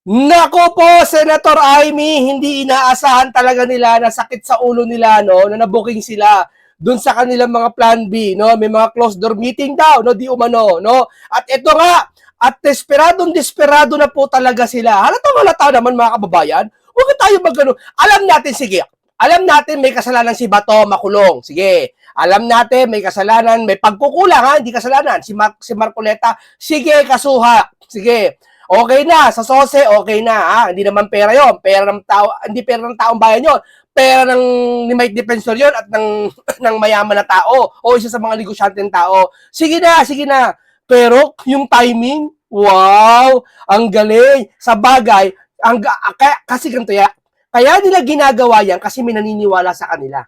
Nako po, Senator Amy, hindi inaasahan talaga nila na sakit sa ulo nila, no, na nabuking sila dun sa kanilang mga plan B, no, may mga closed door meeting daw, no, di umano, no, at ito nga, at desperado na po talaga sila. Halata naman mga kababayan, huwag tayo magano, alam natin, sige, alam natin may kasalanan si Bato, makulong, sige, alam natin may kasalanan, may pagkukulang, ha, hindi kasalanan, si Marcoleta, sige, kasuha, sige, okay na, sa sose, okay na, ha? Hindi naman pera yon, pera ng tao, hindi pera ng taong bayan yon, pera ng ni Mike Defensor yon at ng ng mayaman na tao o isa sa mga negosyante ng tao. Sige na, sige na. Pero yung timing, wow, ang galing. Sa bagay, kasi ganito ya. Kaya nila ginagawa yan kasi may naniniwala sa kanila.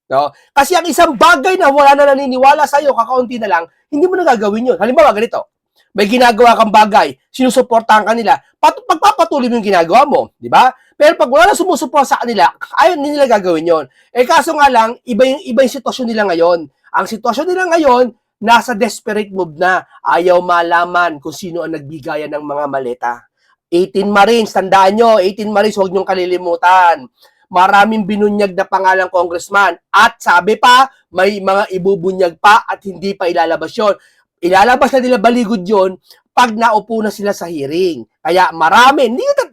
No? Kasi ang isang bagay na wala na naniniwala sa iyo, kakaunti na lang, hindi mo na gagawin yun. Halimbawa, ganito, may ginagawa kang bagay, sinusuportahan ka nila, pagpapatuloy mo yung ginagawa mo, di ba? Pero pag wala na sumusuport sa kanila, ayaw nila gagawin yon. Kaso nga lang, iba yung sitwasyon nila ngayon. Ang sitwasyon nila ngayon, nasa desperate move na. Ayaw malaman kung sino ang nagbigayan ng mga maleta. 18 Marines, tandaan nyo, 18 Marines, huwag nyong kalilimutan. Maraming binunyag na pangalang congressman. At sabi pa, may mga ibubunyag pa at hindi pa ilalabas yun. Ilalabas na nila baligod yon pag naupo na sila sa hearing. Kaya marami, hindi ka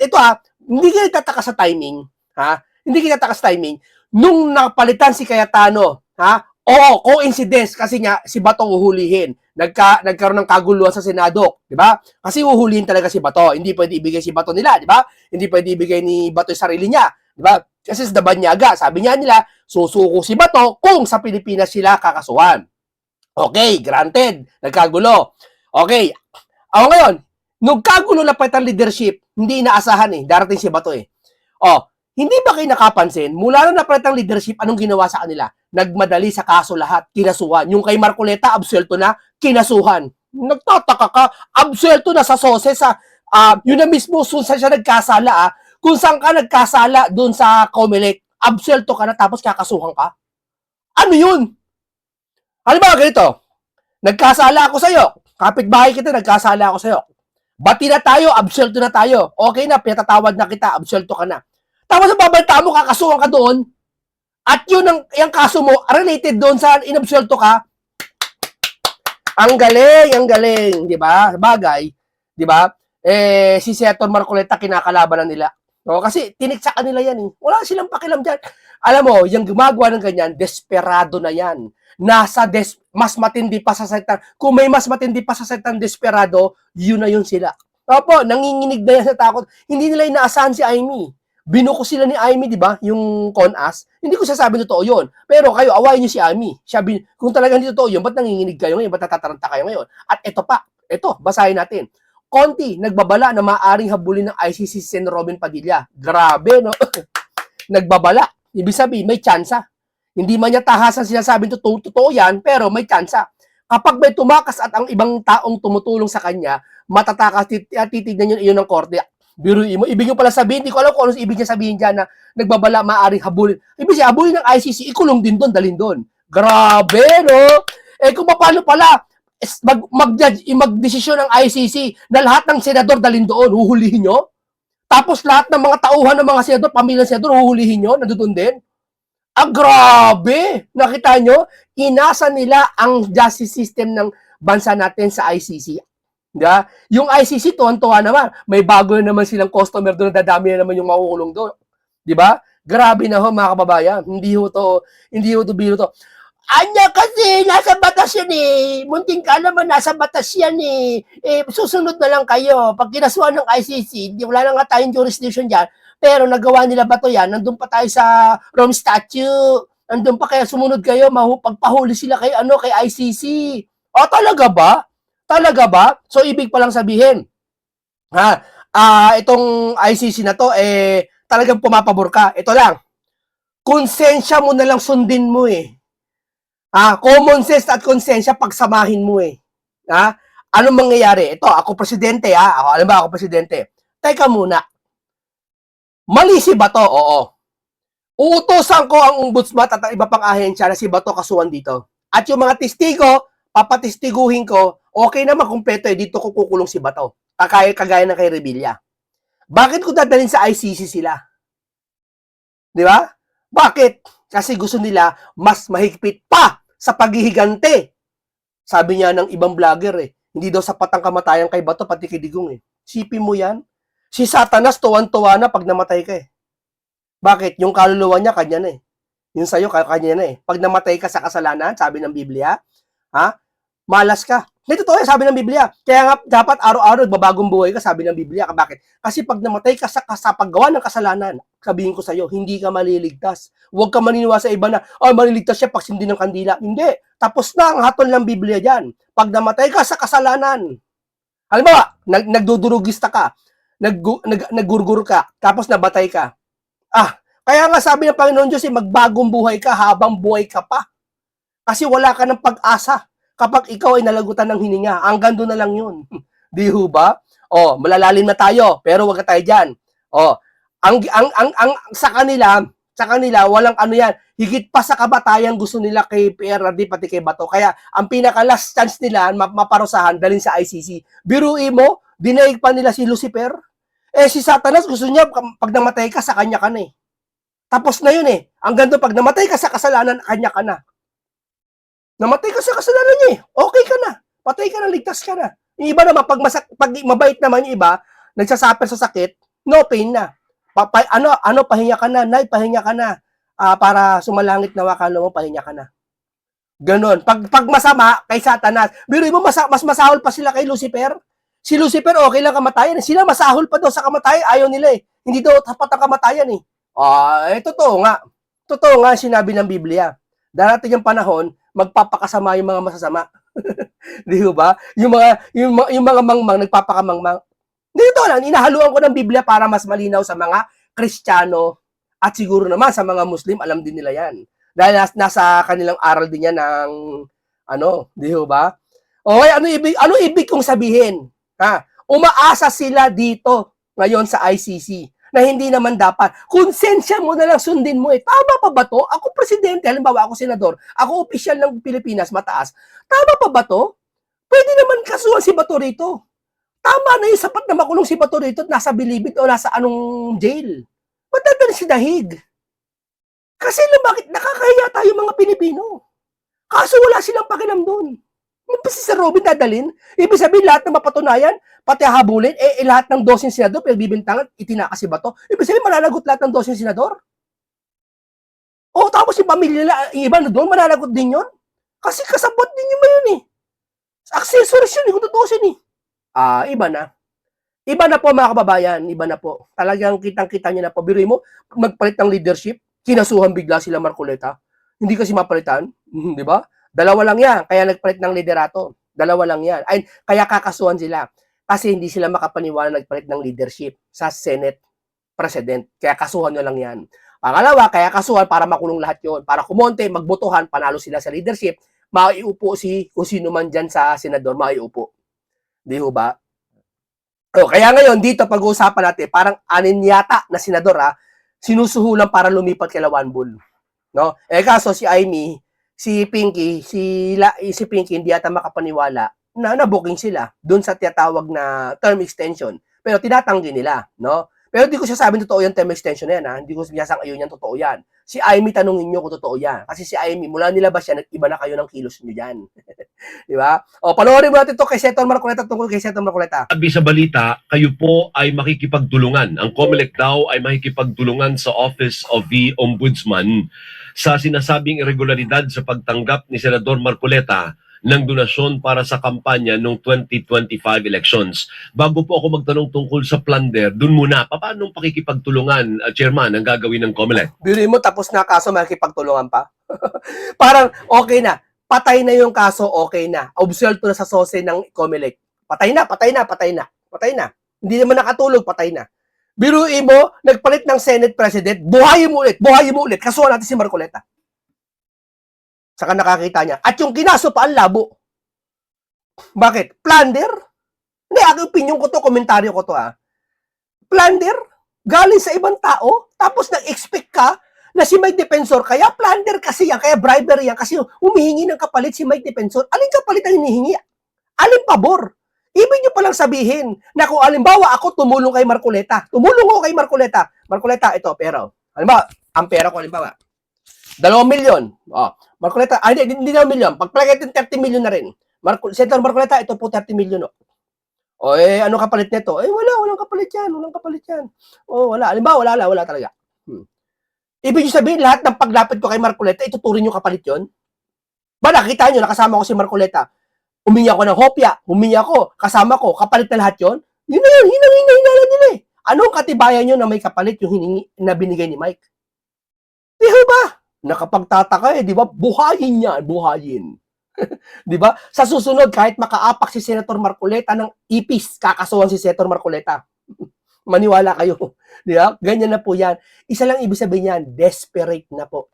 tataka sa timing, ha? Hindi ka tataka sa timing. Nung napalitan si Cayetano, ha? Oo, coincidence kasi nga si Bato uhulihin. Nagkaroon ng kaguluhan sa Senado, di ba? Kasi uhulihin talaga si Bato. Hindi pwede ibigay si Bato nila, di ba? Hindi pwede ibigay ni Bato yung sarili niya, di ba? Kasi sa Dabanyaga, sabi niya nila, susuko si Bato kung sa Pilipinas sila kakasuhan. Okay, granted. Nagkagulo. Okay. Ako ngayon, nung kagulo na pa itang leadership, hindi inaasahan Darating si Bato hindi ba kayo nakapansin, mula na napalitang leadership, anong ginawa sa kanila? Nagmadali sa kaso lahat, kinasuhan. Yung kay Marcoleta, absuelto na, kinasuhan. Nagtataka ka, absuelto na sa sose, yun na mismo, kung saan siya nagkasala, kung saan ka nagkasala doon sa Comelec, absuelto ka na, tapos kakasuhan ka? Ano yun? Halimbawa ganito, nagkasala ako sa'yo, kapitbahay kita, nagkasala ako sa'yo. Bati na tayo, absuelto na tayo. Okay na, pinatatawad na kita, absuelto ka na. Tapos ang babalita mo, kakasuhan ka doon, at yun yung kaso mo, related doon sa inabsuelto ka, ang galing, di ba? Bagay, di ba? Si Senator Marcoleta, kinakalaban na nila. No, kasi tinik sa kanila yan Wala silang pakialam dyan. Alam mo, yung gumagawa ng ganyan, desperado na yan. Mas matindi pa sa salitang, kung may mas matindi pa sa salitang desperado, yun na yun sila. Opo, nanginginig na yan sa takot. Hindi nila inaasahan si Amy. Binuko sila ni Amy, di ba? Yung CONAS. Hindi ko sasabi totoo yun. Pero kayo, awayin niyo si Amy. Kung talagang hindi totoo yun, ba't nanginginig kayo ngayon? Ba't natataranta kayo ngayon? At ito pa, basahin natin. Conti, nagbabala na maaaring habulin ng ICC si Sen. Robin Padilla. Grabe, no? Nagbabala. Ibig sabihin, may tsansa. Hindi man niya tahasan sinasabing totoo yan, pero may tsansa. Kapag may tumakas at ang ibang taong tumutulong sa kanya, matatakas at titignan yun ng korte. Biruin mo. Ibig nyo pala sabihin, hindi ko alam kung ano ibig niya sabihin dyan na nagbabala, maaaring habulin. Ibig siya, habulin ng ICC, ikulong din doon, dalhin doon. Grabe, no? Kung paano pala, magdesisyon ng ICC na lahat ng senador dalhin doon, huhulihin nyo? Tapos lahat ng mga tauhan ng mga senador, pamilyang senador, huhulihin nyo? Nandoon din? Grabe! Nakita nyo? Inasa nila ang justice system ng bansa natin sa ICC. Diba? Yung ICC, tuwan-tuwa naman. May bago na naman silang customer doon, dadami na naman yung makukulong doon. Diba? Grabe na ho, mga kababayan. Hindi ho to biro to. Anya kasi, nasa batas yan Munting ka naman, nasa batas yan susunod na lang kayo. Pag kinasuhan ng ICC, wala na nga tayong jurisdiction dyan, pero nagawa nila ba to yan? Nandun pa tayo sa Rome Statute. Nandun pa kaya sumunod kayo, pagpahuli sila kay ICC. Talaga ba? Talaga ba? So, ibig palang sabihin, itong ICC na to, talagang pumapabor ka. Ito lang, konsensya mo na lang sundin mo common sense at konsensya, pagsamahin mo Anong mangyayari? Ito, ako presidente alam ba ako presidente? Teka muna. Mali si Bato, oo. Uutosan ko ang ombudsman at ang iba pang ahensya na si Bato kasuhan dito. At yung mga testigo, papatistiguhin ko, okay naman, kumpleto dito ko kukulong si Bato. Kagaya ng kay Revilla. Bakit ko dadalhin sa ICC sila? Di ba? Bakit? Kasi gusto nila mas mahigpit pa sa paghihigante. Sabi niya ng ibang vlogger hindi daw sapat ang kamatayan kay Bato pati kay Digong Sipin mo yan. Si Satanas tuwan-tuwa na pag namatay ka Bakit? Yung kaluluwa niya kanya na Yung sa'yo kanya na Pag namatay ka sa kasalanan, sabi ng Biblia, malas ka. Hindi totoo yan, sabi ng Biblia. Kaya nga, dapat araw-araw babagong buhay ka, sabi ng Biblia. Bakit? Kasi pag namatay ka sa paggawa ng kasalanan, sabihin ko sa'yo, hindi ka maliligtas. Huwag ka maniniwala sa iba na, maliligtas siya pag sindi ng kandila. Hindi. Tapos na ang hatol ng Biblia dyan. Pag namatay ka sa kasalanan, halimbawa, nagdudurugista ka, naggurgur ka, tapos nabatay ka. Kaya nga sabi ng Panginoon Diyos, magbagong buhay ka habang buhay ka pa. Kasi wala ka ng pag-asa kapag ikaw ay nalagutan ng hininga. Hanggang doon na lang yun. Di ho ba? Malalalim na tayo, pero wag ka tayo dyan. Sa kanila, walang ano yan. Higit pa sa kamatayan gusto nila kay PRRD pati kay Bato. Kaya ang pinaka-last chance nila, maparusahan, dalhin sa ICC. Biruin mo, dinaig pa nila si Lucifer. Si Satanas gusto niya, pag namatay ka, sa kanya ka na Tapos na yun Hanggang doon, pag namatay ka sa kasalanan, kanya ka na. Namatay ka sa kasalanan niya Okay ka na. Patay ka na, ligtas ka na. Yung iba naman, pag mabait naman yung iba, nagsasuffer sa sakit, no pain na. Pahinga ka na, nay, pahinga ka na. Para sumalangit na wakalo mo, pahinga ka na. Ganon. Pag masama, kay Satanas, biro mo, mas masahol pa sila kay Lucifer. Si Lucifer, okay lang kamatayan. Sila masahol pa daw sa kamatayan, ayaw nila Hindi daw tapat ang kamatayan totoo nga. Totoo nga sinabi ng Biblia. Darating ang panahon, magpapakasama yung mga masasama. Di ba? Yung mga mangmang nagpapakamangmang. Dito lang, inahaluan ko ng Biblia para mas malinaw sa mga Kristiyano at siguro naman sa mga Muslim, alam din nila yan. Dahil nasa kanilang aral din yan ng di ba? Okay, ano ibig kong sabihin? Umaasa sila dito ngayon sa ICC na hindi naman dapat. Konsensya mo na lang, sundin mo Tama pa ba to? Ako presidente, halimbawa ako senador, ako opisyal ng Pilipinas, mataas. Tama pa ba to? Pwede naman kasuhan si Bato rito. Tama na sapat na makulong si Bato rito at nasa bilibid o nasa anong jail. Matadali si dahig. Kasi bakit nakakahiya tayo mga Pilipino? Kaso wala silang pakialam doon. Si Sir Robin dadalin, ibig sabihin lahat ng mapatunayan, pati habulin, lahat ng 12 senador, bibintangan, itinakas si Bato. Ibig sabihin, malalagot lahat ng 12 senador. Tapos yung pamilya nila, iba na doon, malalagot din yun. Kasi kasabot din yun yun Accessories yun, kung tutusin iba na. Iba na po mga kababayan, iba na po. Talagang kitang-kita niyo na po. Biruin mo, magpalit ng leadership, kinasuhan bigla sila Marcoleta. Hindi kasi mapalitan, di ba? Dalawa lang yan, kaya nagpalit ng liderato. Dalawa lang yan. Kaya kakasuhan sila. Kasi hindi sila makapaniwala nagpalit ng leadership sa Senate President. Kaya kasuhan nyo lang yan. Pangalawa, kaya kasuhan para makulong lahat yon. Para kumonte, magbotohan, panalo sila sa leadership, maiupo kung sino man dyan sa senador, maiupo. Di ba? Kaya ngayon, dito pag-uusapan natin, parang anin yata na senador sinusuhulan para lumipat kay Lawanbul. No? Kaso si Amy, si Pinky hindi yata makapaniwala na na-booking sila doon sa tinatawag na term extension. Pero tinatanggi nila, no? Pero hindi ko siya sabing totoo yung term extension na yan, Hindi ko sinasang ayun yan, totoo yan. Si Amy, tanungin nyo kung totoo yan. Kasi si Amy, mula nilabas siya, nag-iba na kayo ng kilos nyo dyan. Di ba? Panoorin mo natin ito kay Seton Marcoleta tungkol kay Seton Marcoleta. Sabi sa balita, kayo po ay makikipagtulungan. Ang COMELEC daw ay makikipagtulungan sa Office of the Ombudsman sa sinasabing irregularidad sa pagtanggap ni Senador Marcoleta ng donasyon para sa kampanya noong 2025 elections. Bago po ako magtanong tungkol sa plunder, dun muna, paano pakikipagtulungan, Chairman, ang gagawin ng COMELEC? Biruin mo, tapos na kaso, makikipagtulungan pa? Parang okay na. Patay na yung kaso, okay na. Observed na sa sose ng COMELEC. Patay na. Hindi naman nakatulog, patay na. Biruin mo, nagpalit ng Senate President, buhayin mo ulit. Kasuhan natin si Marcoleta. Saka nakakita niya. At yung kinaso pa, ang labo. Bakit? Plunder? Hindi, aking opinion ko to, komentaryo ko to Plunder? Galing sa ibang tao? Tapos nag-expect ka na si Mike Defensor, kaya plunder kasi yan, kaya bribery yan, kasi humihingi ng kapalit si Mike Defensor. Alin kapalit ang hinihingi? Alin pabor? Ibig nyo palang sabihin na kung alimbawa ako tumulong kay Marcoleta, tumulong ako kay Marcoleta, Marcoleta, ito, pera. Halimbawa, ang pera ko, halimbawa, 2 milyon. Marcoleta, hindi 2 milyon. Pagpalagay natin 30 milyon na rin. Senator Marcoleta, ito po 30 milyon. Ano kapalit nito? Walang kapalit yan. Walang kapalit yan. Wala. Halimbawa, wala talaga. Ibig nyo sabihin, lahat ng paglapit ko kay Marcoleta, ituturing nyo kapalit yun? Ba, nakita nyo, nakasama ko si Marcoleta. Humingi ako ng hopya, kasama ko, kapalit na lahat yun? Yun na yun, hinala nila eh. Anong katibayan nyo na may kapalit yung hiningi na binigay ni Mike? Di ba? Nakapagtataka di ba? Buhayin yan, buhayin. Di ba? Sa susunod, kahit makaapak si Senator Marcoleta ng ipis, kakasuhan si Senator Marcoleta. Maniwala kayo. Di ba? Ganyan na po yan. Isa lang ibig sabihin yan, desperate na po.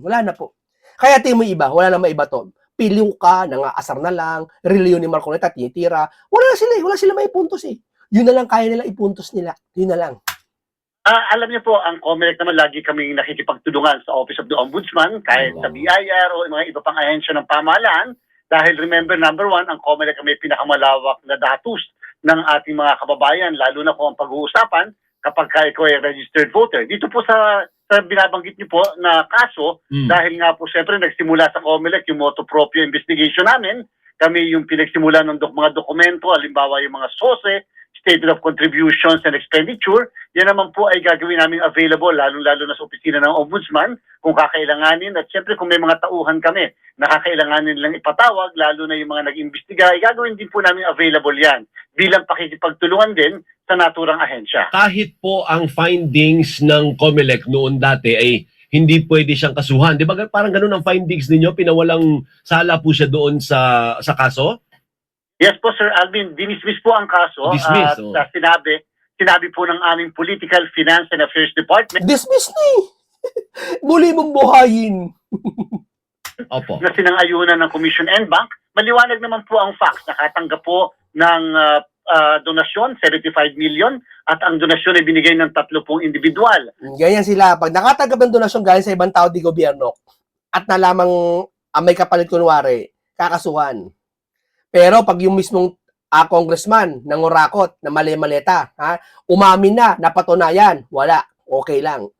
Wala na po. Kaya tingin mo iba, wala na maiba to. Piliw ka, nangaasar na lang, reliyon ni Marcoleta, tinitira. Wala sila may puntos eh. Yun na lang kaya nila ipuntos nila. Yun na lang. Alam niyo po, ang COMELEC naman lagi kaming nakikipagtulungan sa Office of the Ombudsman, kahit sa BIR o mga iba pang ahensya ng pamahalaan. Dahil remember, number one, ang COMELEC may pinakamalawak na datos ng ating mga kababayan, lalo na po ang pag-uusapan kapag ikaw ay registered voter. Dito po sa binabanggit niyo po na kaso, dahil nga po siyempre nagsimula sa COMELEC yung motu proprio investigation namin, kami yung pinagsimula ng mga dokumento, halimbawa yung mga SOSE, Statement of Contributions and Expenditure, yan naman po ay gagawin namin available, lalo-lalo na sa opisina ng Ombudsman, kung kakailanganin. At siyempre kung may mga tauhan kami, nakakailanganin lang ipatawag, lalo na yung mga nag-imbestiga, ay gagawin din po namin available yan, bilang pakikipagtulungan din sa naturang ahensya. Kahit po ang findings ng COMELEC noon dati ay hindi pwede siyang kasuhan. Di ba parang ganun ang findings ninyo? Pinawalang sala po siya doon sa kaso? Yes po, Sir Alvin. Dinismiss po ang kaso. Dismiss, at sinabi po ng aming Political Finance and Affairs Department Dismiss ni. Muli mong buhayin. Opo. na sinang-ayunan ng Commission and Bank. Maliwanag naman po ang facts. Nakatanggap po ng donasyon, 75 million, at ang donasyon ay binigay ng 30 individual. Ganyan sila. Pag nakatanggap ng donasyon galing sa ibang tao di gobyerno at nalamang may kapalit kunwari, kakasuhan. Pero pag yung mismong congressman nangurakot na mali-maleta, umamin na, napatunayan, wala, okay lang.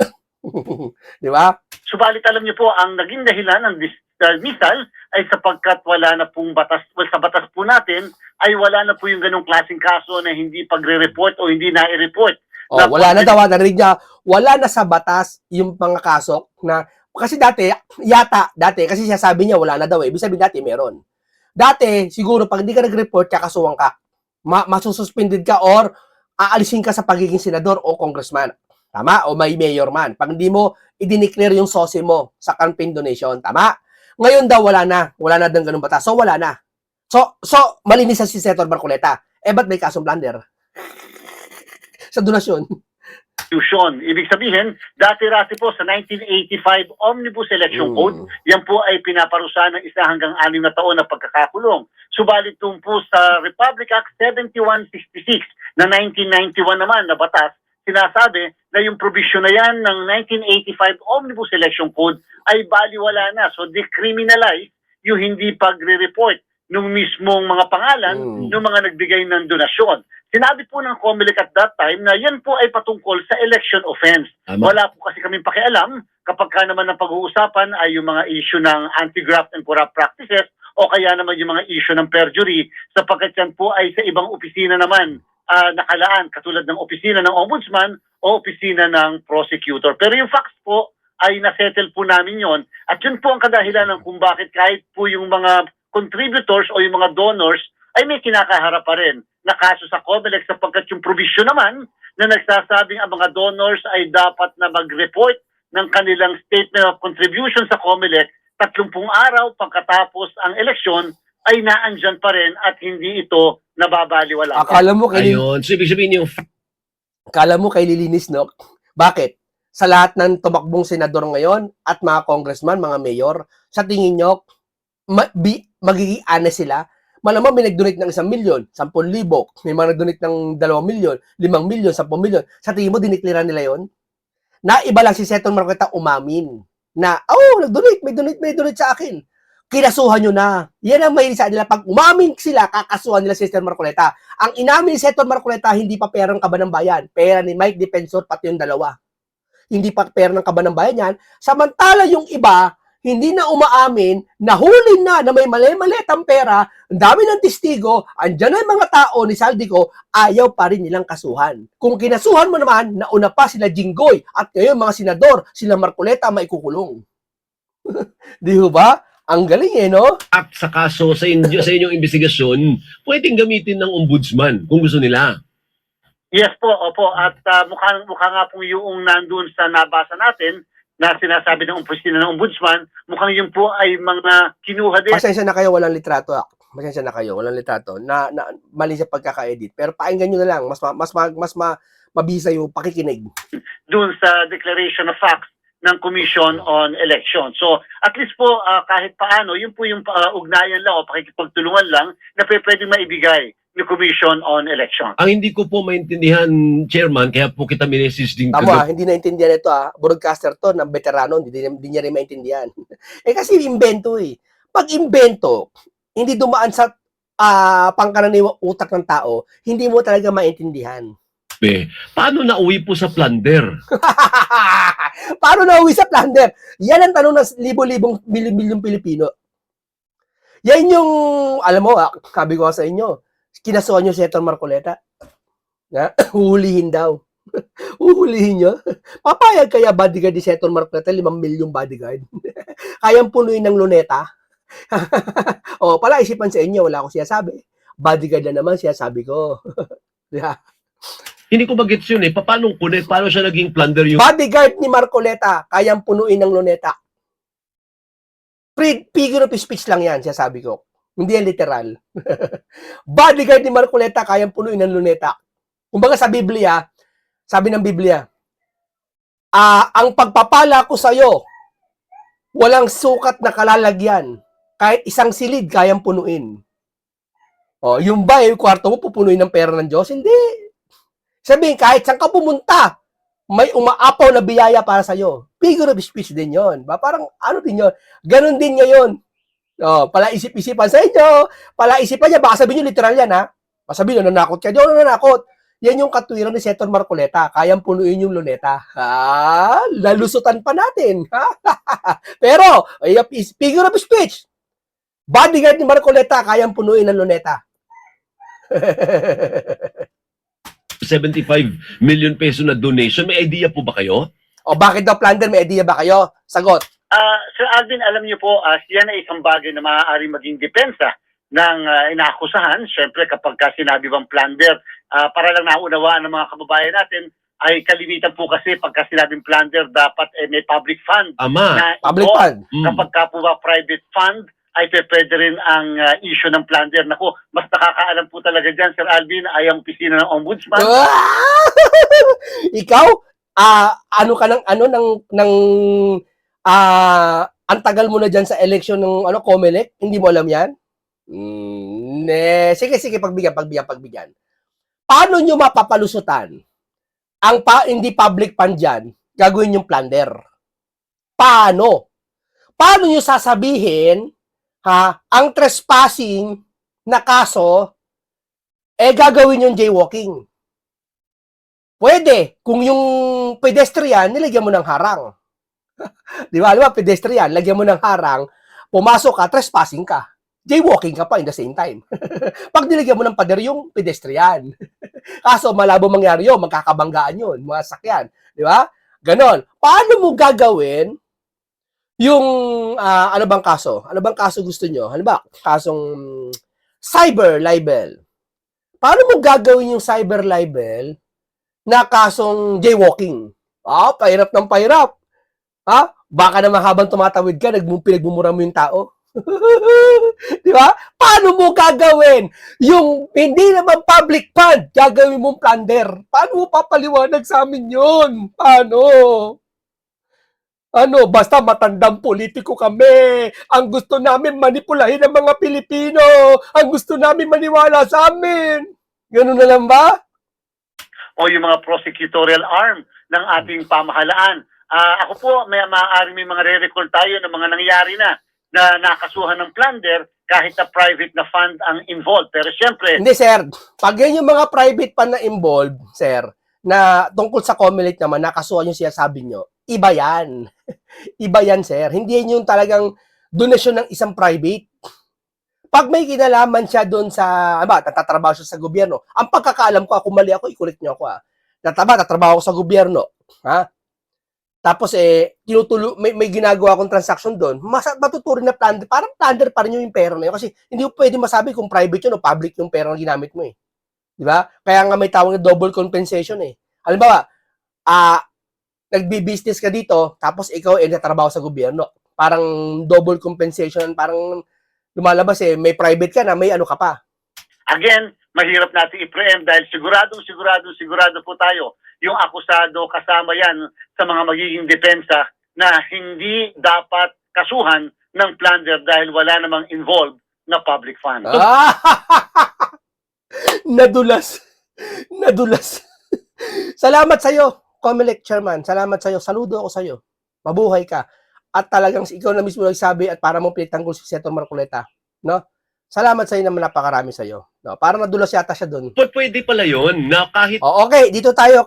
Di ba? Subalit alam niyo po, ang naging dahilan ng dismissal ay sapagkat wala na pong batas, sa batas po natin, ay wala na po yung ganong klaseng kaso na hindi pagre-report o hindi na-i-report. Wala na daw, narinig niya, wala na sa batas yung mga kaso na, kasi dati, kasi siya sabi niya wala na daw ibig sabihin dati meron. Dati, siguro, pag hindi ka nag-report, kakasuhan ka. Masususpended ka or aalisin ka sa pagiging senador o congressman. Tama? O may mayor man. Pag hindi mo i-declare yung SOSE mo sa campaign donation. Tama? Ngayon daw, wala na. Wala na daw ganun batas. So, wala na. So malinis na si Senator Marcoleta. Ba't may kasong blunder? Sa donasyon. Ibig sabihin, dati-rati po sa 1985 Omnibus Election Code, yan po ay pinaparusahan ng 1 hanggang 6 na taon na pagkakakulong. Subalit po sa Republic Act 7166 na 1991 naman na batas, sinasabi na yung provision na yan ng 1985 Omnibus Election Code ay baliwala na. So, decriminalize yung hindi pagre-report ng mismong mga pangalan ng mga nagbigay ng donasyon. Sinabi po ng COMELEC at that time na yan po ay patungkol sa election offense. Wala po kasi kaming pakialam kapag ka naman ang pag-uusapan ay yung mga issue ng anti-graft and corrupt practices o kaya naman yung mga issue ng perjury sapagkat yan po ay sa ibang opisina naman nakalaan katulad ng opisina ng ombudsman o opisina ng prosecutor. Pero yung facts po ay nasettle po namin yon at yun po ang kadahilan ng kung bakit kahit po yung mga contributors o yung mga donors ay may kinakaharap pa rin na kaso sa COMELEC sapagkat yung provision naman na nagsasabing ang mga donors ay dapat na mag-report ng kanilang statement of contribution sa COMELEC 30 araw pagkatapos ang eleksyon ay naandyan pa rin at hindi ito nababaliwala. Akala mo kay Ayun. So, ibig sabihin yung lilinis, no? Bakit? Sa lahat ng tumakbong senador ngayon at mga congressman, mga mayor, sa tingin nyo, magiging honest sila? Malamang may nag-donate ng 1 milyon, 10,000, may mga nag-donate ng 2 milyon, 5 milyon, 10 milyon. Sa tingin mo, diniklara nila yon? Na iba lang si Senator Marcoleta umamin na, nag-donate, may donate sa akin. kinasuhan nyo na. Yan ang mahilig sa nila. Pag umamin sila, kakasuhan nila si Senator Marcoleta. Ang inamin ni Senator Marcoleta, hindi pa pera ng Kaban ng Bayan. Pera ni Mike Defensor, pati yung dalawa. Hindi pa pera ng Kaban ng Bayan yan. Samantala yung iba, hindi na umaamin, nahuli na may mali-malitang pera, ang dami ng testigo, andyan na yung mga tao ni Saldico, ayaw pa rin nilang kasuhan. Kung kinasuhan mo naman, nauna pa sila Jinggoy at ngayon mga senador, sila Marcoleta maikukulong. Di ba? Ang galing no? At sa kaso sa inyong investigasyon, pwedeng gamitin ng ombudsman kung gusto nila. Yes po, opo. At mukha nga po yung nandun sa nabasa natin na sinasabi ng opisina ng ombudsman, mukhang yun po ay mga kinuha din. Pasensya na kayo, walang litrato. Pasensya na kayo, walang litrato. Mali sa pagkaka-edit. Pero pakinggan nyo na lang, mas mabisa yung pakikinig. Doon sa declaration of facts ng Commission on Election. So, at least po, kahit paano, yun po yung ugnayan lang o pakikipagtulungan lang na pwedeng maibigay ng Commission on Election. Ang hindi ko po maintindihan, Chairman, kaya po kita minesis din Tama, hindi naintindihan ito broadcaster to, ng veterano, hindi niya rin maintindihan. Kasi invento Pag invento, hindi dumaan sa pangkaraniwang utak ng tao, hindi mo talaga maintindihan. Paano nauwi po sa plunder? Paano nauwi sa plunder? Yan ang tanong ng libo-libong milyong Pilipino. Yan yung, alam mo, sabi ko sa inyo, kinasuhan nyo si Senator Marcoleta. Huhulihin daw. Huhulihin nyo? Papayag kaya bodyguard ni Senator Marcoleta, 5 milyong bodyguard. Kayang punuin ng luneta. O, pala isipan sa inyo, wala akong siyasabi. Bodyguard na naman siyasabi ko. Yeah. Hindi ko bagets yun Paano kulit? Paano siya naging plunder yung... Bodyguard ni Marcoleta, kayang punuin ng luneta. Figure of speech lang yan, siyasabi ko. Hindi yan literal. Bodyguard ni Marcoleta, kayang punuin ng luneta. Kumbaga sa Biblia, sabi ng Biblia, ang pagpapala ko sa'yo, walang sukat na kalalagyan. Kahit isang silid, kayang punuin. O, yung ba, yung kwarto mo, pupunuin ng pera ng Diyos? Hindi. Sabihin, kahit saan ka pumunta, may umaapaw na biyaya para sa'yo. Figure of speech din yon. Parang ano din yon. Ganon din ngayon. O, pala isip-isipan sa inyo. Pala isipan niya, baka sabihin nyo literal yan Baka sabihin nyo, nanakot ka. Di ako nanakot. Yan yung katwiran ni Senator Marcoleta. Kayang punuin yung luneta. Lalusutan pa natin. Pero, figure of speech. Bodyguard ni Marcoleta, kayang punuin ng luneta. 75 million peso na donation. May idea po ba kayo? O bakit daw plunder? May idea ba kayo? Sagot. Sir Alvin, alam niyo po, yan ay isang bagay na maaaring maging depensa ng inaakusahan. Siyempre, kapag sinabi bang plunder, para lang naunawaan ng mga kababayan natin, ay kalimitan po kasi pagka sinabing plunder, dapat may public fund. Ama. Public fund. Kapag ka po ba private fund, ay pwede rin ang issue ng plunder. Naku, mas nakakaalam po talaga dyan, Sir Alvin, ay ang opisina ng ombudsman. Ikaw, ano ka ang tagal mo na dyan sa election ng COMELEC? Hindi mo alam yan? Sige, pagbigyan. Paano nyo mapapalusutan ang hindi public fund dyan, gagawin yung plunder? Paano? Paano nyo sasabihin ang trespassing na kaso, gagawin yung jaywalking? Pwede. Kung yung pedestrian, nilagyan mo ng harang. Di ba? Alam mo, pedestrian, lagyan mo ng harang, pumasok ka, trespassing ka. Jaywalking ka pa in the same time. Pag nilagyan mo ng pader yung pedestrian. Kaso, malabo mangyari yun, magkakabanggaan yun, mga sakyan. Di ba? Ganon. Paano mo gagawin yung, ano bang kaso? Ano bang kaso gusto nyo? Ano ba? Kasong cyber libel. Paano mo gagawin yung cyber libel na kasong jaywalking? Pahirap ng pahirap. Baka naman habang tumatawid ka, pinagmumura mo yung tao. Di ba? Paano mo gagawin yung hindi naman public fund, gagawin mong plunder? Paano mo papaliwanag sa amin yun? Paano? Basta matandang politiko kami. Ang gusto namin manipulahin ang mga Pilipino. Ang gusto namin maniwala sa amin. Ganun na lang ba? O yung mga prosecutorial arm ng ating pamahalaan. Ako po, maaari may mga re-recall tayo ng mga nangyari na na nakasuhan ng plunder kahit na private na fund ang involved. Pero siyempre, Hindi, sir. Pag yan yung mga private pa na involved, sir, na tungkol sa COMELEC naman, nakasuhan yung sinasabi nyo, iba yan. Iba yan, sir. Hindi yan yung talagang donasyon ng isang private. Pag may kinalaman siya doon sa, natatrabaho siya sa gobyerno, ang pagkakaalam ko, kung mali ako, i-correct nyo ako, tatrabaho ako sa gobyerno, ha? Tapos, may ginagawa akong transaction doon, matuturing na plunder, parang plunder pa rin yung pera na yun, kasi hindi ko pwede masabi kung private yun o public yung pera na ginamit mo, eh. Di ba? Kaya nga may tawag na double compensation, eh. Halimbawa, nagbi-business ka dito, tapos ikaw natrabaho sa gobyerno. Parang double compensation, parang lumalabas may private ka na, may ano ka pa. again, mahirap natin i-preempt dahil sigurado po tayo yung akusado kasama yan sa mga magiging depensa na hindi dapat kasuhan ng plunder dahil wala namang involved na public fund. Nadulas. Salamat sa'yo, COMELEC Chairman. Salamat sa'yo. Saludo ako sa'yo. Mabuhay ka. At talagang ikaw na mismo nagsabi at para mong pinitanggol si Senator Marcoleta. No? Salamat sa'yo naman, napakarami sa'yo. No? Parang nadulas yata siya doon. Pwede pala yun na kahit Okay, dito tayo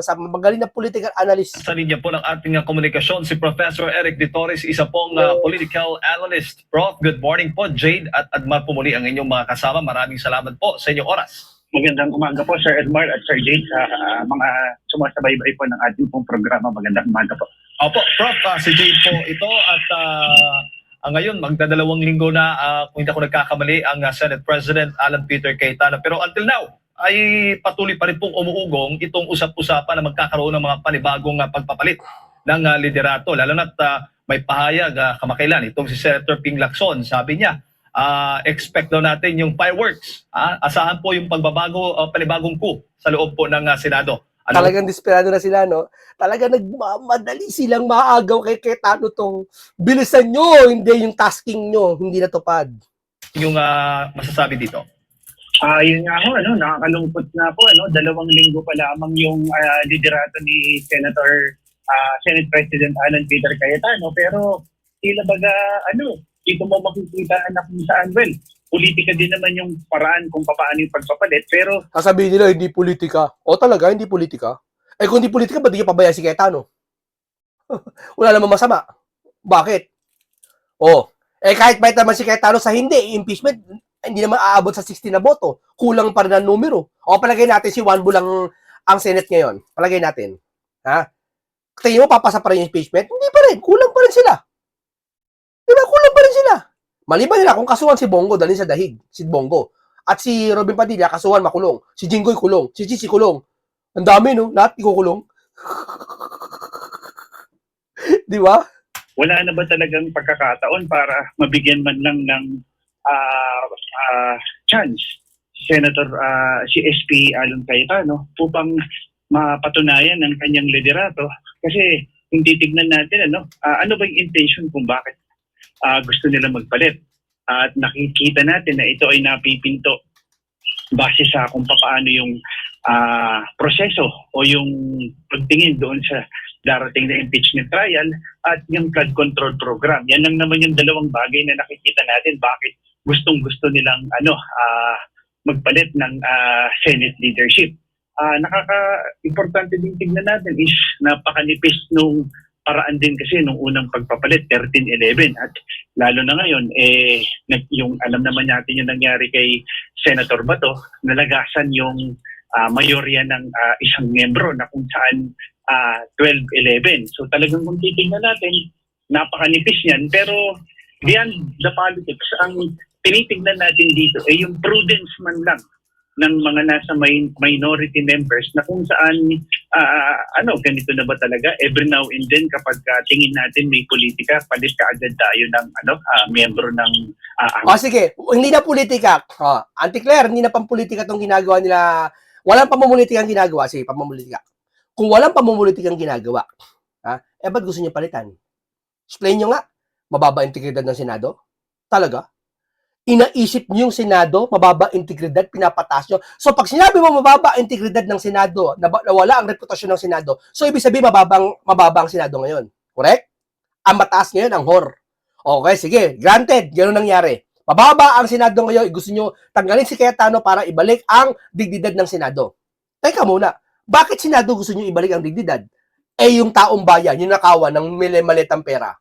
sa magaling na political analyst. Sa linya po ng ating komunikasyon, si Professor Eric De Torres, isa pong political analyst. Prof, good morning po. Jade at Admar po muli ang inyong mga kasama. Maraming salamat po sa inyong oras. Magandang umaga po, Sir Edmar at Sir Jade, sa mga sumasabaybay po ng ating pong programa. Magandang umaga po. Opo, Prof, si Jade po ito at ngayon, magdadalawang linggo na, kung hindi ako nagkakamali, ang Senate President Alan Peter Cayetano. Pero until now, ay patuloy pa rin pong umuugong itong usap-usapan na magkakaroon ng mga panibagong pagpapalit ng liderato. Lalo na't may pahayag kamakailan itong si Senator Ping Lacson. Sabi niya, expect daw natin yung fireworks. Asahan po yung pagbabago, panibagong coup sa loob po ng Senado. Talagang desperado na sila, no? Talagang nagmamadali silang maagaw kay Cayetano tong bilisan nyo, hindi yung tasking nyo, hindi natupad. Yung masasabi dito? Yun nga ho, nakakalungkot na po, 2 linggo pa lamang yung liderato ni Senate President Alan Peter Cayetano, pero tila baga, dito mo makikita na kung saan, politika din naman yung paraan kung paano yung pagpapalit, pero Sasabihin nila, hindi politika. O talaga, hindi politika. Kung hindi politika, ba't di niya pabayaan si Cayetano? Wala namang masama. Bakit? Kahit bait naman si Cayetano sa hindi, impeachment, hindi naman aabot sa 60 na boto. Kulang pa rin ang numero. Palagay natin si Juan Bulang ang Senate ngayon. Palagay natin. Ha? Tingin mo, papasa pa rin yung impeachment? Hindi pa rin. Kulang pa rin sila. Diba? Kulang pa rin sila. Maliban nila kung kasuhan si Bongo, dalhin sa dahig, si Bongo. At si Robin Padilla, kasuhan, makulong. Si Jinggoy, kulong. Si Chichi, kulong. Ang dami, no? Lahat ikukulong. Di ba? wala na ba talagang pagkakataon para mabigyan man lang ng chance si SP Alan Cayetano upang mapatunayan ang kanyang liderato? Kasi hindi tignan natin ano ba yung intention kung bakit gusto nila magpalit. At nakikita natin na ito ay napipinto base sa kung paano yung proseso o yung pagtingin doon sa darating na impeachment trial at yung flood control program. Yan lang naman yung dalawang bagay na nakikita natin bakit gustong-gusto nilang magpalit ng Senate leadership. Nakaka-importante din tignan natin is napakanipis nung paraan din kasi nung unang pagpapalit 13-11 at lalo na ngayon yung alam naman natin yung nangyari kay Senator Bato, nalagasan yung mayorya ng isang membro na kung saan 12-11. So talagang kung titingnan natin, napakanipis niyan, pero beyond the politics, ang tinitingnan natin dito ay yung prudence man lang ng mga nasa minority members na kung saan ganito na ba talaga every now and then kapag tingin natin may politika, palit ka agad tayo ng miyembro ng sige, hindi na politika. Anti-Claire, hindi na pampolitika tong ginagawa nila. Walang pamumulitika ang ginagawa. Sige, pamumulitika. Kung walang pamumulitika ang ginagawa, ba't gusto niyo palitan? Explain nyo nga. Mababa integridad ng Senado? Talaga? Inaisip niyo yung Senado, mababa integridad, pinapataas nyo. So pag sinabi mo mababa integridad ng Senado, nawala ang reputasyon ng Senado, so ibig sabihin mababa ang Senado ngayon. Correct? Ang mataas ngayon ang HOR. Okay, sige. Granted, gano'n nangyari. Mababa ang Senado ngayon. Gusto nyo tanggalin si Cayetano para ibalik ang dignidad ng Senado. Teka muna. Bakit Senado gusto nyo ibalik ang dignidad? Eh, yung taong bayan, yung nakawan ng mali-malitang pera.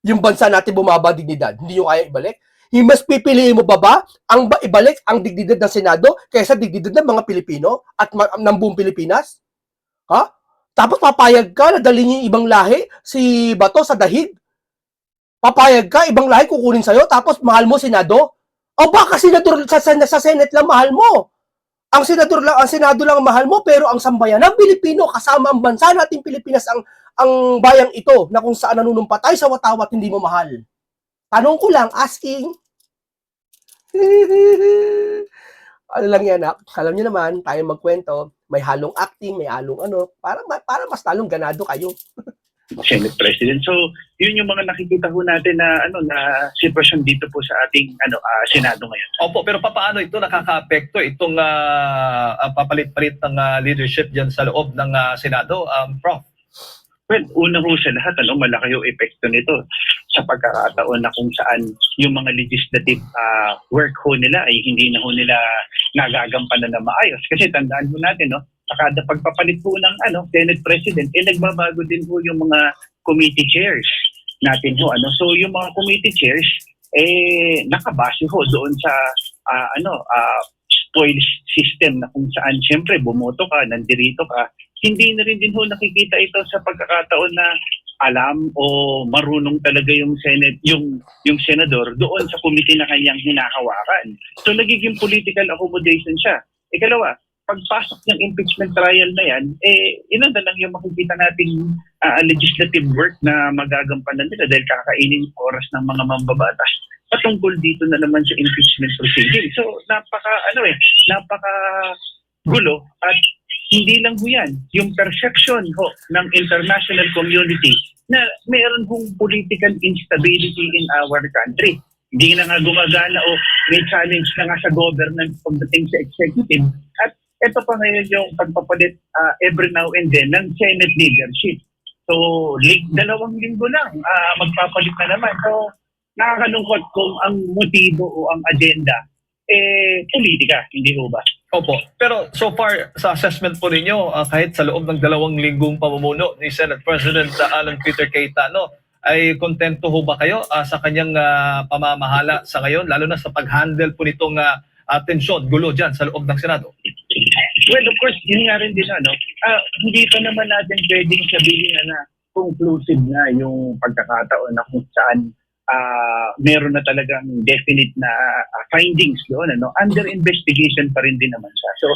Yung bansa natin bumaba ang dignidad. Hindi nyo kaya ibalik? Mas pipiliin mo ba ang ibalik ang dignidad ng Senado kaysa dignidad ng mga Pilipino at ng buong Pilipinas? Ha? Tapos papayag ka na dalhin yung ibang lahi, si Bato sa dahig? Papayag ka, ibang lahi kukunin sa'yo, tapos mahal mo Senado? O baka senador sa Senate lang mahal mo? Ang Senado lang ang mahal mo, pero ang sambayan ng Pilipino kasama ang bansa nating Pilipinas ang bayang ito na kung saan nanunumpatay sa watawat hindi mo mahal. Tanong ko lang, asking. Ano lang yan, ha? Alam niyo naman, tayo magkwento, may halong acting, may halong para mas talong ganado kayo. Senate President. So, yun yung mga nakikita ko natin na sitwasyon dito po sa ating Senado ngayon. Opo, pero paano ito nakaka-apekto itong papalit-palit ng leadership diyan sa loob ng Senado, Prof? Well, una ho sa lahat, malaki yung epekto nito sa pagkakataon na kung saan yung mga legislative work ho nila ay hindi na ho nila nagagampanan na maayos. Kasi tandaan ho natin, kada pagpapalit po ng Senate President, nagbabago din po yung mga committee chairs natin ho. So yung mga committee chairs, nakabase ho doon sa spoil system na kung saan siyempre bumoto ka, nandirito ka, hindi na rin din ho nakikita ito sa pagkakataon na alam o marunong talaga yung Senate, yung senador doon sa committee na kanyang hinahawakan. So nagiging political accommodation siya. Ikalawa, pagpasok ng impeachment trial na yan, ilan na lang yung makikita nating legislative work na magagampanan nila dahil kakainin oras ng mga mambabatas patungkol dito na naman sa impeachment proceeding. So napaka gulo at hindi lang ho yan, yung perception ho ng international community na mayroon hong political instability in our country. Hindi na nga gumagana o may challenge na nga sa governance pagdating sa executive. At ito pa ngayon yung pagpapalit every now and then ng Senate leadership. So, 2 linggo lang, magpapalit na naman. So, nakakalungkot kung ang motibo o ang agenda politika, hindi ho ba? Opo. Pero so far, sa assessment po ninyo, kahit sa loob ng 2 linggong pamumuno ni Senate President Alan Peter Cayetano, ay kontento ho ba kayo sa kanyang pamamahala sa ngayon, lalo na sa pag-handle po nitong tensyon, gulo dyan sa loob ng Senado? Well, of course, yun nga rin din, hindi pa naman natin pwedeng sabihin na conclusive na yung pagkakataon na kung saan meron na talagang definite na findings doon. Under investigation pa rin din naman siya. So,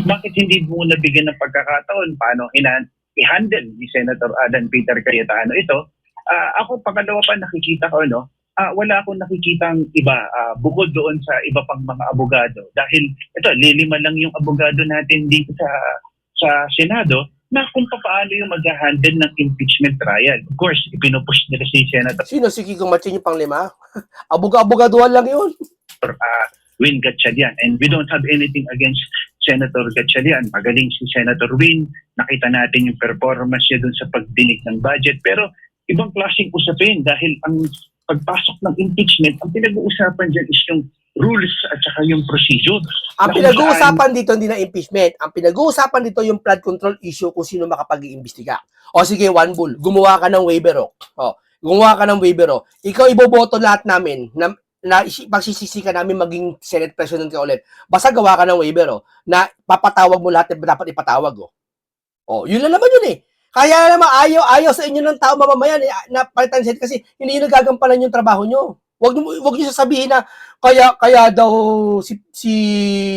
bakit hindi mo nabigyan ng pagkakataon paano i-handle ni Senator Alan Peter Cayetano ito? Ako, pangalawa pa nakikita ko, wala akong nakikitang iba bukod doon sa iba pang mga abogado. Dahil ito, lilima lang yung abogado natin dito sa Senado na kung paano yung mag-handle ng impeachment trial. Of course, ipinupush nila si Senator Sino si Kiko Matsin yung panglima? Abogaduhan lang yun. Win Gatchalian. And we don't have anything against Senator Gatchalian. Magaling si Senator Win. Nakita natin yung performance niya dun sa pagdinig ng budget. Pero ibang klaseng usapin dahil ang pagpasok ng impeachment, ang pinag-uusapan dyan is yung rules at saka yung procedure. Ang pinag-uusapan dito hindi na impeachment. Ang pinag-uusapan dito yung flood control issue kung sino makapag-iimbestiga. O sige, One Bull, gumawa ka ng waiver. Gumawa ka ng waiver. Ikaw iboboto lahat namin na pagsisisi ka namin maging Senate President ka ulit. Basta gawa ka ng waiver na papatawag mo lahat na dapat ipatawag. Yun lang naman yun eh. Kaya naman ayaw sa inyo ng tao mamamayan na palitan Senate kasi hindi nyo nagagampanan yung trabaho nyo. Wag niyo sasabihin na kaya daw si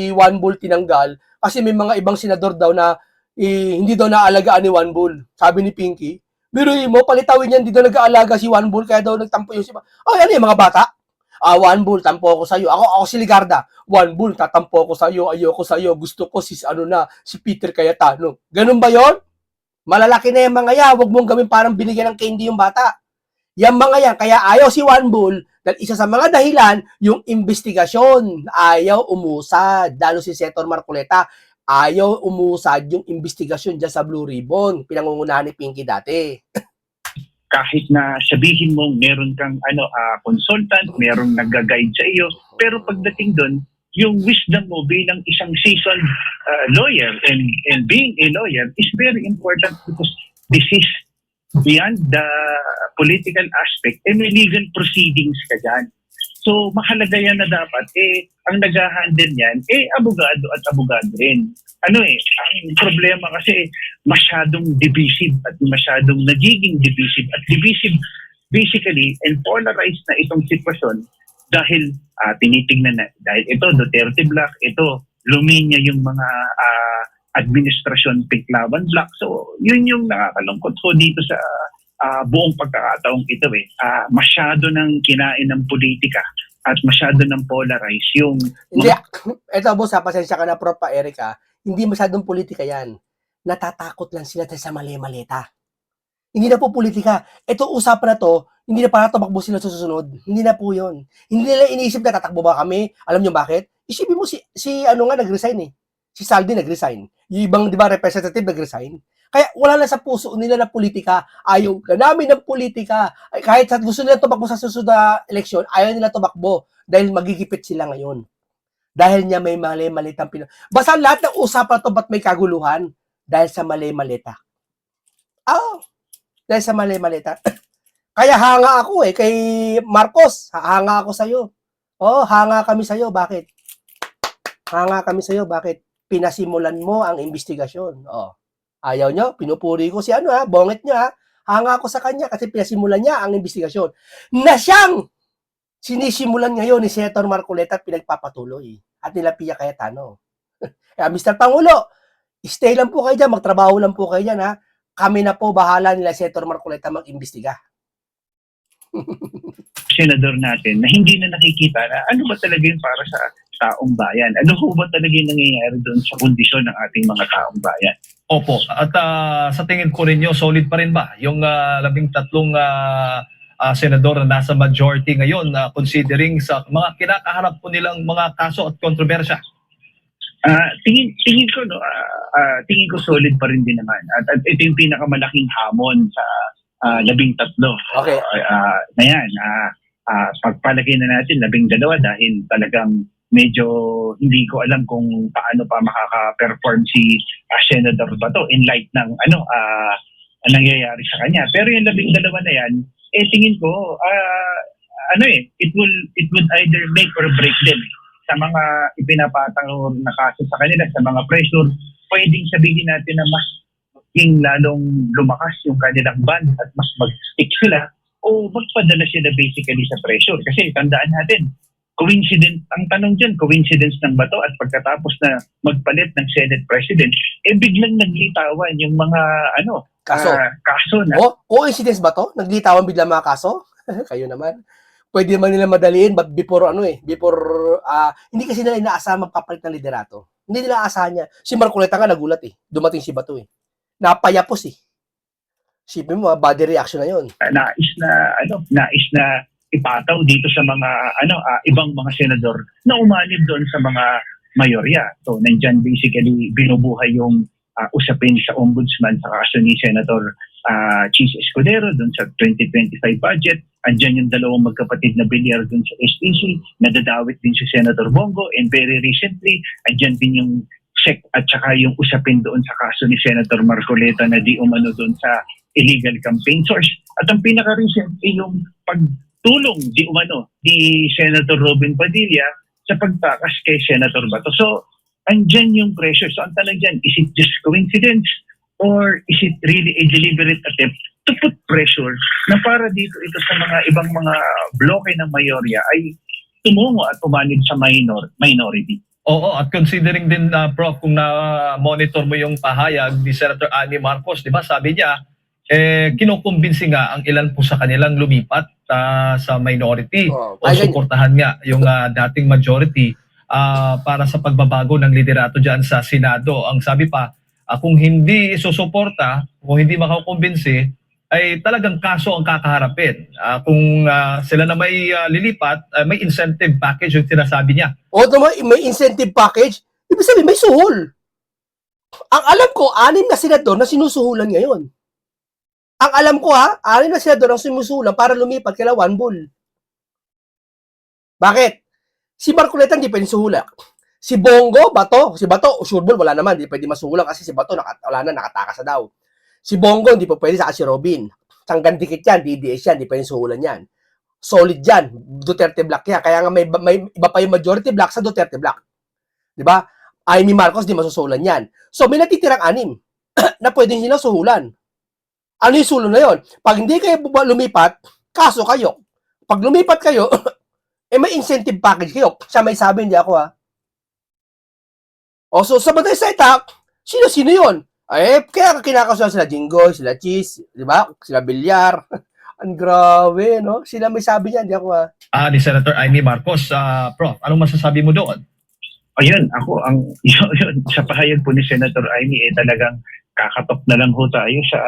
One Bull tinanggal kasi may mga ibang senador daw na hindi daw naalagaan ni One Bull. Sabi ni Pinky, biruin mo, palitawin niya, hindi daw nag-aalaga si One Bull kaya daw nagtampo yung si ano yung mga bata? One Bull, tampo ako sa'yo. Ako si Ligarda. One Bull, tatampo ako sa'yo. Ayoko sa'yo. Gusto ko si Peter Cayetano. Ganun ba yon? Malalaki na yung mga yan. Huwag mong gawin parang binigyan ng candy yung bata. Yung mga yan, kaya ayaw si One Bull dahil isa sa mga dahilan, yung investigasyon, ayaw umusad. Lalo si Senator Marcoleta, ayaw umusad yung investigasyon dyan sa Blue Ribbon. Pinangungunahan ni Pinky dati. kahit na sabihin mong meron kang consultant, merong nag-guide sa iyo, pero pagdating doon, yung wisdom mo bilang isang seasoned lawyer and being a lawyer is very important because this is beyond the political aspect, may legal proceedings ka dyan. So, mahalaga yan na dapat, ang nag-handle yan, abogado at abogado rin. Ang problema kasi masyadong divisive at masyadong nagiging divisive at divisive basically and polarized na itong sitwasyon dahil tinitingnan na, dahil ito Duterte Black, ito luminya yung mga administrasyon Piklawan Black. So, yun yung nakakalungkot ko dito sa buong pagkakataong ito masyado ng kinain ng politika at masyado ng polarize yung Hindi, eto boss, pasensya ka na Prof. Erica, hindi masyadong politika yan. Natatakot lang sila sa mali-malita. Hindi na po politika. Ito usapan na to, hindi na para tumakbo sila sa susunod. Hindi na po yun. Hindi nila iniisip na tatakbo ba kami. Alam nyo bakit? Isipin mo si nag-resign Si Saldi nag-resign. Yung ibang, di ba, representative nag-resign. Kaya wala na sa puso nila na politika. Ayaw ka namin ng politika. Kahit gusto nila tumakbo sa susunod na eleksyon, ayaw nila tumakbo dahil magigipit sila ngayon. Dahil niya may mali-malitang Basta lahat ng usapan to ba't may kaguluhan? Dahil sa mali-malita. Dahil sa mali-malita. Kaya hanga ako kay Marcos. Hanga ako sa'yo. Hanga kami sa'yo. Bakit? Hanga kami sa'yo. Bakit? Pinasimulan mo ang investigasyon. Ayaw nyo? Pinupuri ko si bonget nyo Hanga ako sa kanya kasi pinasimulan niya ang investigasyon. Na siyang sinisimulan ngayon ni Senator Marcoleta at pinagpapatuloy. At nila Pia Cayetano. Kaya Mr. Pangulo, stay lang po kayo dyan, magtrabaho lang po kayo dyan Kami na po bahala nila Senator Marcoleta mag-imbestiga. senador natin na hindi na nakikita na ano ba talaga yung para sa taong bayan. Ano ho ba talaga yung nangyayari doon sa kondisyon ng ating mga taong bayan? Opo. At sa tingin ko rin solid pa rin ba yung 13 senador na nasa majority ngayon considering sa mga kinakaharap po nilang mga kaso at kontrobersya? Tingin ko tingin ko solid pa rin din naman. At ito yung pinakamalaking hamon sa 13. Okay. Na yan. Pagpalagay na natin 12 dahil talagang medyo hindi ko alam kung paano pa makaka-perform si Senator Bato in light ng nangyayari sa kanya. Pero yung 12 na yan, tingin ko it would either make or break them sa mga ipinapatang na kaso sa kanila, sa mga pressure. Pwedeng sabihin natin na mas lalong lumakas yung kanilang ban at mas mag-stick sila o magpadala sila basically sa pressure. Kasi tandaan natin, ang tanong dyan, coincidence ng Bato at pagkatapos na magpalit ng Senate President, biglang naglitawan yung mga kaso na. Coincidence ba to? Naglitawan biglang mga kaso? Kayo naman. Pwede naman nila madaliin but before hindi kasi nila inaasahan magpapalit ng liderato. Hindi nila aasahan niya. Si Marcoleta nga nagulat Dumating si Bato Napayapos Sipin mo body reaction na yun. Nais na ipataw dito sa mga ibang mga senador na umanib doon sa mga mayorya. So nandiyan basically binubuhay yung usapin sa ombudsman sa kaso ni Senator Chis Escudero doon sa 2025 budget. Andiyan yung dalawang magkapatid na bilyar doon sa STC. Nadadawit din si Senator Bongo and very recently andyan din yung check at saka yung usapin doon sa kaso ni Senator Marcoleta na di umano doon sa illegal campaign source. At ang pinaka-recent ay yung pagtulong di umano ni Senator Robin Padilla sa pagtakas kay Senator Bato. So, andyan yung pressure. So, ang tanong dyan, is it just coincidence or is it really a deliberate attempt to put pressure na para dito ito sa mga ibang mga bloke ng mayorya ay tumungo at umanib sa minority? Oo, at considering din, Prof, kung na-monitor mo yung pahayag ni Senator Annie Marcos, di ba, sabi niya, kinukumbinsi nga ang ilan po sa kanilang lumipat sa minority o suportahan nga yung dating majority para sa pagbabago ng liderato dyan sa Senado. Ang sabi pa, kung hindi isusuporta, kung hindi makakumbinsi, ay talagang kaso ang kakaharapin. Kung sila na may lilipat, may incentive package yung sinasabi niya. May incentive package? Ibig sabihin, may suhol. Ang alam ko, 6 na senador na sinusuhulan ngayon. Ang alam ko anim na senador ang sumusulang para lumipat kila Juan Bull. Bakit? Si Marcoleta hindi pwedeng suhula. Si Bongo, si Bato, sure ball, wala naman, hindi pwede masuhulang kasi si Bato, wala na, nakatakas na daw. Si Bongo, hindi pa pwede, saka si Robin. Tanggang dikit yan, DDS yan, hindi pwedeng suhulan yan. Solid yan, Duterte Black yan. Kaya nga may iba pa yung majority black sa Duterte Black. Di ba? Amy Marcos, di masusulan yan. So, may natitirang anim na pwedeng sila suhulan. Ano yung sulo na yon? Pag hindi kayo lumipat, kaso kayo. Pag lumipat kayo, may incentive package kayo. Siya may sabi, hindi ako O, so sa Batay Saita, sino yun? Kaya kinakasuhan sila Jinggoy, sila Cheese, di ba? Sila Bilyar. Ang grabe, no? Sila may sabi niya, hindi ako Ni Senator Amy Marcos. Prof, anong masasabi mo doon? Ayun, ako, yun, sa pahayag po ni Senator Amy, talagang kakatok na lang ho tayo sa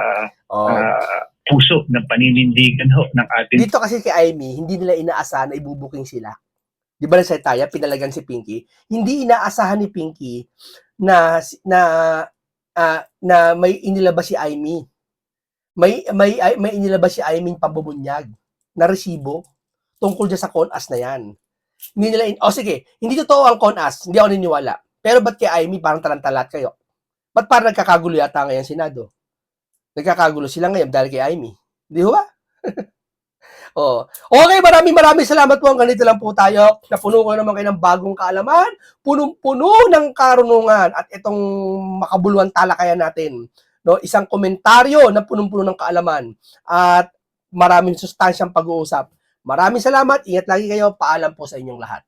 puso ng paninindigan ho ng ating... Dito kasi kay Amy, hindi nila inaasahan na ibubuking sila. Di ba sa Taya, pinalagan si Pinky? Hindi inaasahan ni Pinky na may inilabas si Amy. May inilabas si Amy pambubunyag na resibo tungkol dyan sa CONAS na yan. Hindi nila sige, hindi totoo ang CONAS, hindi ako niniwala. Pero ba't kay Amy parang tarantalat kayo? Ba't parang nagkakagulo yata ngayon Senado? Nagkakagulo sila ngayon dahil kay Amy. Di ba? Okay, maraming salamat po. Ganito lang po tayo. Napuno ko naman kayo ng bagong kaalaman. Punong-puno ng karunungan at itong makabuluhan talakayan natin. No, isang komentaryo na punong-puno ng kaalaman at maraming sustansyang pag-uusap. Maraming salamat. Ingat lagi kayo. Paalam po sa inyong lahat.